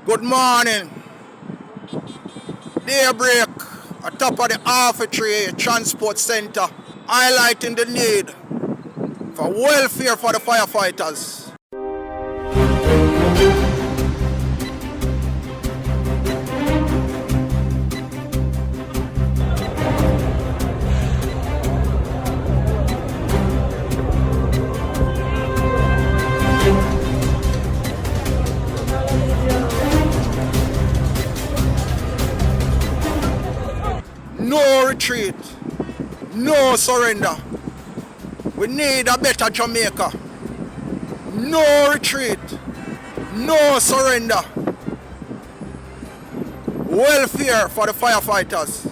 Good morning. Daybreak, atop of the Infantry Transport Center, highlighting the need for welfare for the firefighters. No retreat, no surrender. We need a better Jamaica. No retreat, no surrender. Welfare for the firefighters.